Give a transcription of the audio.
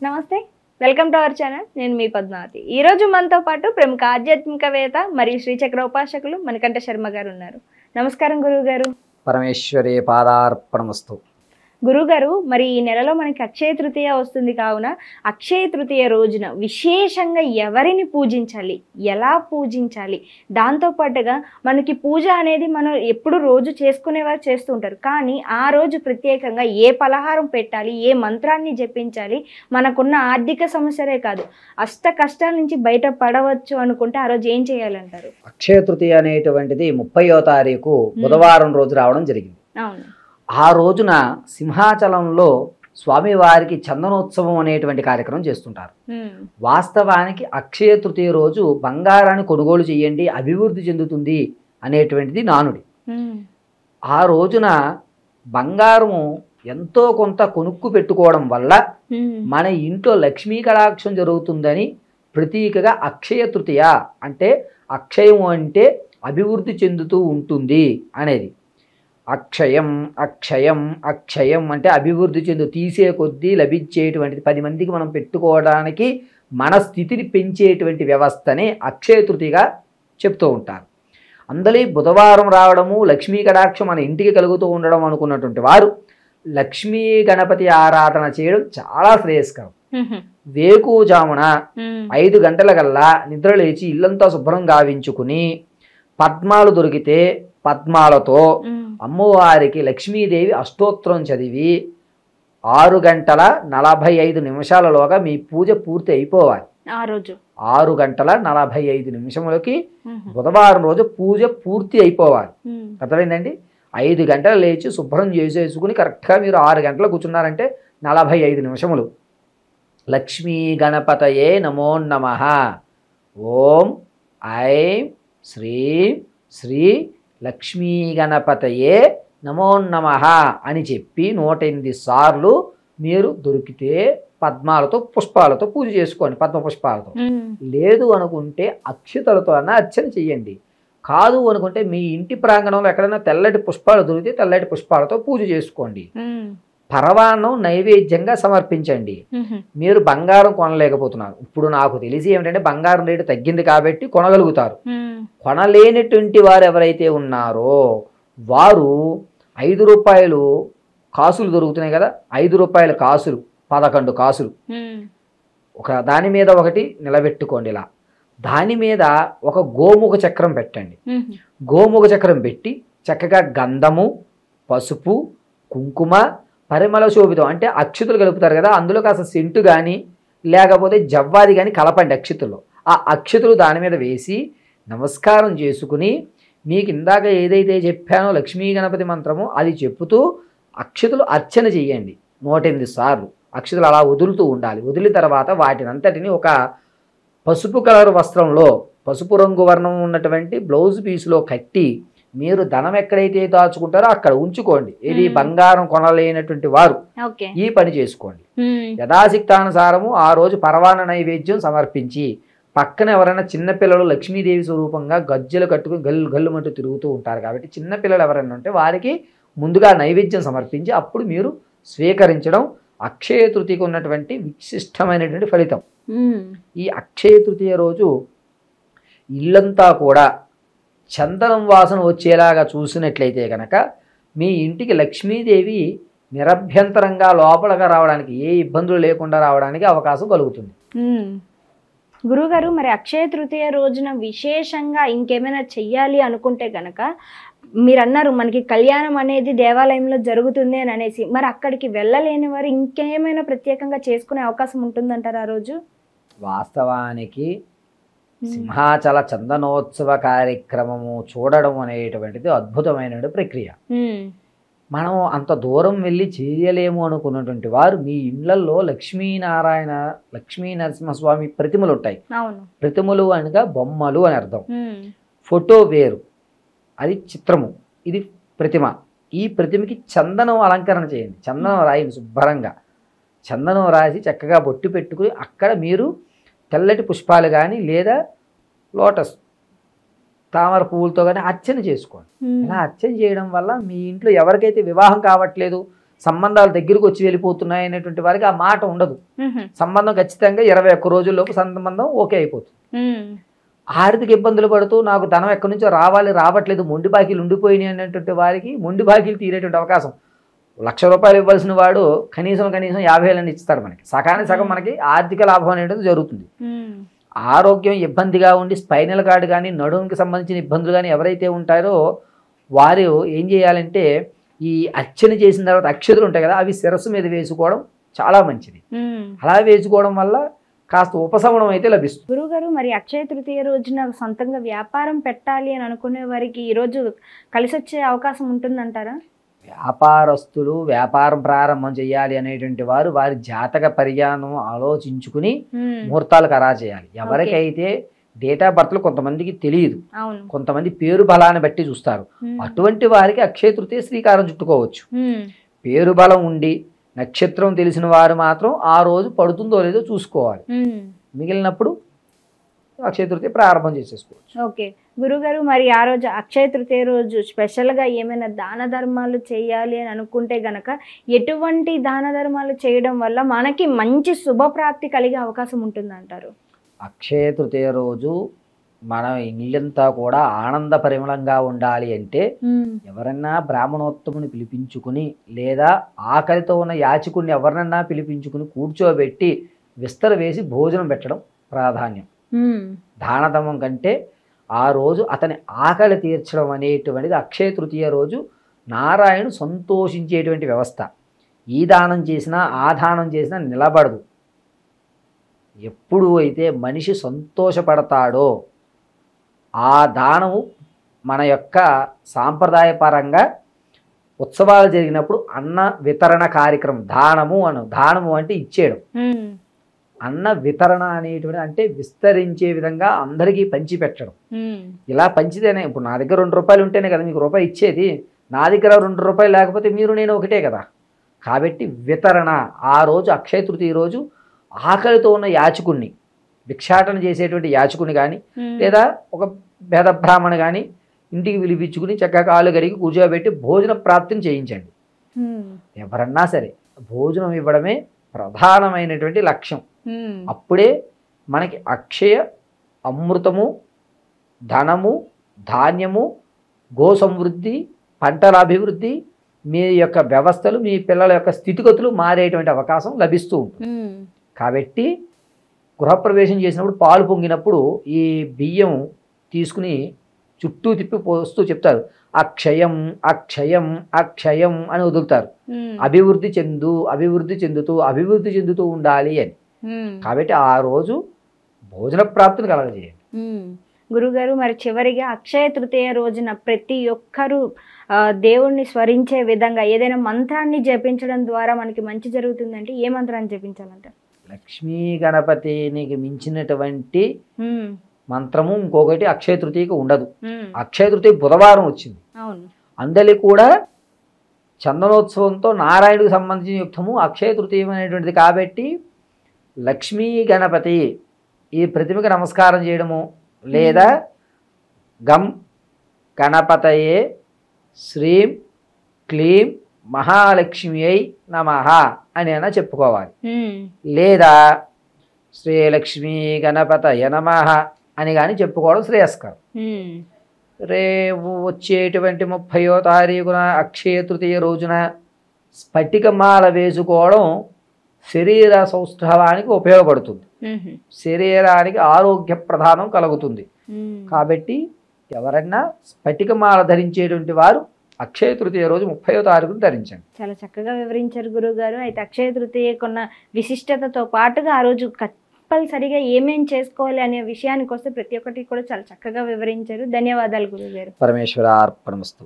నమస్తే, welcome to our channel. నేను మీ పద్మావతి. ఈ రోజు మనతో పాటు ప్రముఖ ఆధ్యాత్మికవేత్త మరియు శ్రీచక్ర ఉపాసకులు మణికంఠ శర్మ గారు ఉన్నారు. నమస్కారం గురువు గారు. పరమేశ్వరే పాదార్పణమస్తు. గురుగారు, మరి ఈ నెలలో మనకి అక్షయ తృతీయ వస్తుంది కావున అక్షయ తృతీయ రోజున విశేషంగా ఎవరిని పూజించాలి, ఎలా పూజించాలి, దాంతోపాటుగా మనకి పూజ అనేది మనం ఎప్పుడు రోజు చేసుకునేవారు చేస్తూ ఉంటారు, కానీ ఆ రోజు ప్రత్యేకంగా ఏ పలహారం పెట్టాలి, ఏ మంత్రాన్ని జపించాలి, మనకున్న ఆర్థిక సమస్యలే కాదు అష్ట కష్టాల నుంచి బయట పడవచ్చు అనుకుంటే ఆ రోజు ఏం చేయాలంటారు? అక్షయ తృతీయ అనేటువంటిది 30వ తారీఖు బుధవారం రోజు రావడం జరిగింది. అవును. ఆ రోజున సింహాచలంలో స్వామివారికి చందనోత్సవం అనేటువంటి కార్యక్రమం చేస్తుంటారు. వాస్తవానికి అక్షయ తృతీయ రోజు బంగారాన్ని కొనుగోలు చేయండి, అభివృద్ధి చెందుతుంది అనేటువంటిది నానుడి. ఆ రోజున బంగారము ఎంతో కొంత కొనుక్కు పెట్టుకోవడం వల్ల మన ఇంట్లో లక్ష్మీ కటాక్షం జరుగుతుందని ప్రతీకగా అక్షయ తృతీయ అంటే అక్షయం అంటే అభివృద్ధి చెందుతూ ఉంటుంది అనేది. అక్షయం అక్షయం అక్షయం అంటే అభివృద్ధి చెందు తీసే కొద్దీ లభించేటువంటిది, 10 మందికి మనం పెట్టుకోవడానికి మన స్థితిని పెంచేటువంటి వ్యవస్థనే అక్షయ తృతీయగా చెప్తూ ఉంటారు. అందులో బుధవారం రావడము, లక్ష్మీ కటాక్షం మన ఇంటికి కలుగుతూ ఉండడం అనుకున్నటువంటి వారు లక్ష్మీ గణపతి ఆరాధన చేయడం చాలా శ్రేయస్కరం. వేకువజామున 5 గంటల కల్లా నిద్ర లేచి ఇల్లంతా శుభ్రం గావించుకుని పద్మాలు దొరికితే పద్మాలతో అమ్మవారికి లక్ష్మీదేవి అష్టోత్తరం చదివి 6 గంటల 45 నిమిషాలలోగా మీ పూజ పూర్తి అయిపోవాలి. 6 గంటల 45 నిమిషములకి బుధవారం రోజు పూజ పూర్తి అయిపోవాలి. అర్థమైందండి? 5 గంటలు లేచి శుభ్రం చేసేసుకుని కరెక్ట్గా మీరు 6 గంటలు కూర్చున్నారంటే 45 నిమిషములు లక్ష్మీ గణపతయే నమో నమః, ఓం ఐం శ్రీం శ్రీ లక్ష్మీ గణపతయే నమో నమః అని చెప్పి 108 సార్లు మీరు దొరికితే పద్మాలతో పుష్పాలతో పూజ చేసుకోండి, పద్మ పుష్పాలతో. లేదు అనుకుంటే అక్షతలతో అన్న అర్చన చెయ్యండి. కాదు అనుకుంటే మీ ఇంటి ప్రాంగణంలో ఎక్కడైనా తెల్లటి పుష్పాలు దొరికితే తెల్లటి పుష్పాలతో పూజ చేసుకోండి. పరవాన్నం నైవేద్యంగా సమర్పించండి. మీరు బంగారం కొనలేకపోతున్నారు. ఇప్పుడు నాకు తెలిసి ఏమిటంటే బంగారం రేటు తగ్గింది కాబట్టి కొనగలుగుతారు. కొనలేనటువంటి వారు ఎవరైతే ఉన్నారో వారు 5 రూపాయలు కాసులు దొరుకుతున్నాయి కదా, 5 రూపాయల కాసులు 11 కాసులు ఒక దాని మీద ఒకటి నిలబెట్టుకోండి. ఇలా దాని మీద ఒక గోముఖ చక్రం పెట్టండి. గోముఖ చక్రం పెట్టి చక్కగా గంధము, పసుపు, కుంకుమ, పరిమళ శోభితం అంటే అక్షతులు కలుపుతారు కదా, అందులో కాస్త సెంటు కానీ లేకపోతే జవ్వాది కానీ కలపండి అక్షతుల్లో. ఆ అక్షతులు దాని మీద వేసి నమస్కారం చేసుకుని మీకు ఇందాక ఏదైతే చెప్పానో లక్ష్మీ గణపతి మంత్రము అది చెప్పుతూ అక్షతులు అర్చన చేయండి 108 సార్లు. అక్షతులు అలా వదులుతూ ఉండాలి. వదిలిన తర్వాత వాటినంతటిని ఒక పసుపు కలర్ వస్త్రంలో, పసుపు రంగు వర్ణం ఉన్నటువంటి బ్లౌజ్ పీసులో కట్టి మీరు ధనం ఎక్కడైతే దాచుకుంటారో అక్కడ ఉంచుకోండి. ఇది బంగారం కొనలేనటువంటి వారు ఈ పని చేసుకోండి. యథాశక్తానుసారము ఆ రోజు పరవాన నైవేద్యం సమర్పించి పక్కన ఎవరైనా చిన్నపిల్లలు లక్ష్మీదేవి స్వరూపంగా గజ్జలు కట్టుకుని గల్లు గల్లుమంటూ తిరుగుతూ ఉంటారు కాబట్టి చిన్నపిల్లలు ఎవరైనా ఉంటే వారికి ముందుగా నైవేద్యం సమర్పించి అప్పుడు మీరు స్వీకరించడం అక్షయ తృతీయకు ఉన్నటువంటి విశిష్టమైనటువంటి ఫలితం. ఈ అక్షయ తృతీయ రోజు ఇల్లంతా కూడా చందనం వాసన వచ్చేలాగా చూసినట్లయితే కనుక మీ ఇంటికి లక్ష్మీదేవి నిరభ్యంతరంగా లోపలగా రావడానికి, ఏ ఇబ్బందులు లేకుండా రావడానికి అవకాశం కలుగుతుంది. గురుగారు, మరి అక్షయ తృతీయ రోజున విశేషంగా ఇంకేమైనా చెయ్యాలి అనుకుంటే కనుక మీరు అన్నారు మనకి కళ్యాణం అనేది దేవాలయంలో జరుగుతుంది అని అనేసి, మరి అక్కడికి వెళ్ళలేని వారు ఇంకేమైనా ప్రత్యేకంగా చేసుకునే అవకాశం ఉంటుందంటారు ఆ రోజు? వాస్తవానికి సింహాచల చందనోత్సవ కార్యక్రమము చూడడం అనేటువంటిది అద్భుతమైన ప్రక్రియ. మనం అంత దూరం వెళ్ళి చేయలేము అనుకున్నటువంటి వారు మీ ఇళ్లలో లక్ష్మీ నరసింహస్వామి ప్రతిమలు ఉంటాయి. ప్రతిమలు అనగా బొమ్మలు అని అర్థం. ఫోటో వేరు, అది చిత్రము, ఇది ప్రతిమ. ఈ ప్రతిమకి చందనం అలంకరణ చేయండి. చందనం రాయండి శుభ్రంగా. చందనం రాసి చక్కగా బొట్టు పెట్టుకుని అక్కడ మీరు తెల్లటి పుష్పాలు కానీ లేదా లోటస్ తామర పువ్వులతో కానీ అర్చన చేసుకోండి. ఇలా అర్చన చేయడం వల్ల మీ ఇంట్లో ఎవరికైతే వివాహం కావట్లేదు, సంబంధాలు దగ్గరకు వచ్చి వెళ్ళిపోతున్నాయి అనేటువంటి వారికి ఆ మాట ఉండదు. సంబంధం ఖచ్చితంగా 21 రోజుల్లోపు సంబంధం ఓకే అయిపోతుంది. ఆర్థిక ఇబ్బందులు పడుతూ నాకు ధనం ఎక్కడి నుంచో రావట్లేదు, మొండి బాకీలు ఉండిపోయినాయి అనేటువంటి వారికి మొండి బాకీలు తీరేటువంటి అవకాశం. ₹1,00,000 ఇవ్వాల్సిన వాడు కనీసం 50,000 ఇస్తాడు. మనకి సగానికి సగం మనకి ఆర్థిక లాభం అనేది జరుగుతుంది. ఆరోగ్యం ఇబ్బందిగా ఉండి స్పైనల్ కార్డ్ కానీ నడుముకి సంబంధించిన ఇబ్బందులు కానీ ఎవరైతే ఉంటారో వారు ఏం చేయాలంటే ఈ అర్చన చేసిన తర్వాత అక్షతలు ఉంటాయి కదా, అవి శిరస్సు మీద వేసుకోవడం చాలా మంచిది. అలా వేసుకోవడం వల్ల కాస్త ఉపశమనం అయితే లభిస్తుంది. గురుగారు, మరి అక్షయ తృతీయ రోజున సొంతంగా వ్యాపారం పెట్టాలి అని అనుకునే వారికి ఈరోజు కలిసి వచ్చే అవకాశం ఉంటుందంటారా? వ్యాపారస్తులు వ్యాపారం ప్రారంభం చేయాలి అనేటువంటి వారు వారి జాతక పరిజ్ఞానం ఆలోచించుకుని ముహూర్తాలు ఖరారు చేయాలి. ఎవరికైతే డేట్ ఆఫ్ బర్త్లు కొంతమందికి తెలియదు, కొంతమంది పేరు బలాన్ని బట్టి చూస్తారు, అటువంటి వారికి అక్షయ తృతీయ శ్రీకారం చుట్టుకోవచ్చు. పేరు బలం ఉండి నక్షత్రం తెలిసిన వారు మాత్రం ఆ రోజు పడుతుందో లేదో చూసుకోవాలి. మిగిలినప్పుడు అక్షయ తృతీయ ప్రారంభం చేసేసుకోవచ్చు. ఓకే గురుగారు, మరి ఆ రోజు అక్షయ తృతీయ రోజు స్పెషల్గా ఏమైనా దాన ధర్మాలు చేయాలి అని అనుకుంటే గనక ఎటువంటి దాన ధర్మాలు చేయడం వల్ల మనకి మంచి శుభప్రాప్తి కలిగే అవకాశం ఉంటుందంటారు? అక్షయ తృతీయ రోజు మన ఇల్లంతా కూడా ఆనంద పరిమళంగా ఉండాలి అంటే ఎవరన్నా బ్రాహ్మణోత్తముని పిలిపించుకుని లేదా ఆకలితో ఉన్న యాచకుడిని ఎవరినన్నా పిలిపించుకుని కూర్చోబెట్టి విస్తర వేసి భోజనం పెట్టడం ప్రాధాన్యం. దానధర్మం కంటే ఆ రోజు అతని ఆకలి తీర్చడం అనేటువంటిది అక్షయ తృతీయ రోజు నారాయణుడు సంతోషించేటువంటి వ్యవస్థ. ఈ దానం చేసినా ఆ దానం చేసినా నిలబడదు. ఎప్పుడు అయితే మనిషి సంతోషపడతాడో ఆ దానము మన యొక్క సాంప్రదాయపరంగా ఉత్సవాలు జరిగినప్పుడు అన్న వితరణ కార్యక్రమం, దానము అంటే ఇచ్చేయడం, అన్న వితరణ అనేటువంటి అంటే విస్తరించే విధంగా అందరికీ పంచిపెట్టడం. ఇలా పంచితేనే, ఇప్పుడు నా దగ్గర ₹2 ఉంటేనే కదా మీకు రూపాయి ఇచ్చేది, నా దగ్గర ₹2 లేకపోతే మీరు నేను ఒకటే కదా. కాబట్టి వితరణ ఆ రోజు అక్షయ తృతీయ రోజు ఆకలితో ఉన్న యాచకుణ్ణి, భిక్షాటన చేసేటువంటి యాచకుని కానీ లేదా ఒక భేద బ్రాహ్మణ కానీ ఇంటికి పిలిపించుకుని చక్కగా కాళ్ళు కడిగి కూర్చోబెట్టి భోజన ప్రాప్తిని చేయించండి. ఎవరన్నా సరే భోజనం ఇవ్వడమే ప్రధానమైనటువంటి లక్ష్యం. అప్పుడే మనకి అక్షయ అమృతము, ధనము, ధాన్యము, గో సమృద్ధి, పంటల అభివృద్ధి, మీ యొక్క వ్యవస్థలు, మీ పిల్లల యొక్క స్థితిగతులు మారేటువంటి అవకాశం లభిస్తూ ఉంటుంది. కాబట్టి గృహప్రవేశం చేసినప్పుడు పాలు పొంగినప్పుడు ఈ బియ్యం తీసుకుని చుట్టూ తిప్పి పోస్తూ చెప్తారు, అక్షయం అక్షయం అక్షయం అని వదులుతారు. అభివృద్ధి చెందుతూ ఉండాలి అని. కాబట్టి ఆ రోజు భోజన ప్రాప్తిని కలగజేయండి. గురుగారు, మరి చివరిగా అక్షయ తృతీయ రోజున ప్రతి ఒక్కరూ దేవుణ్ణి స్మరించే విధంగా ఏదైనా మంత్రాన్ని జపించడం ద్వారా మనకి మంచి జరుగుతుందంటే ఏ మంత్రాన్ని జపించాలంట? లక్ష్మీ గణపతినికి మించినటువంటి మంత్రము ఇంకొకటి అక్షయ తృతీయకి ఉండదు. అక్షయ తృతీయ బుధవారం వచ్చింది, అందరి కూడా చందనోత్సవంతో నారాయణుడికి సంబంధించిన యుక్తము అక్షయ తృతీయం అనేటువంటిది. కాబట్టి లక్ష్మీ గణపతి ఈ ప్రతిమకి నమస్కారం చేయడము లేదా గం గణపతయే శ్రీం క్లీం మహాలక్ష్మి అయి నమః అని అయినా చెప్పుకోవాలి. లేదా శ్రీలక్ష్మీ గణపతయ నమః అని కానీ చెప్పుకోవడం శ్రేయస్కరం. రేపు వచ్చేటువంటి 30వ తారీఖున అక్షయ తృతీయ రోజున స్ఫటికమాల వేసుకోవడం శరీర సౌష్ఠవానికి ఉపయోగపడుతుంది, శరీరానికి ఆరోగ్య ప్రధానం కలుగుతుంది. కాబట్టి ఎవరన్నా స్ఫటికమాల ధరించేటువంటి వారు అక్షయ తృతీయ రోజు 30వ తారీఖును ధరించండి. చాలా చక్కగా వివరించారు గురువు గారు. అయితే అక్షయ తృతీయకున్న విశిష్టతతో పాటుగా ఆ రోజు కంపల్సరిగా ఏమేం చేసుకోవాలి అనే విషయానికి వస్తే ప్రతి ఒక్కటి కూడా చాలా చక్కగా వివరించారు. ధన్యవాదాలు గురువు గారు. పరమేశ్వర అర్పణమస్తు.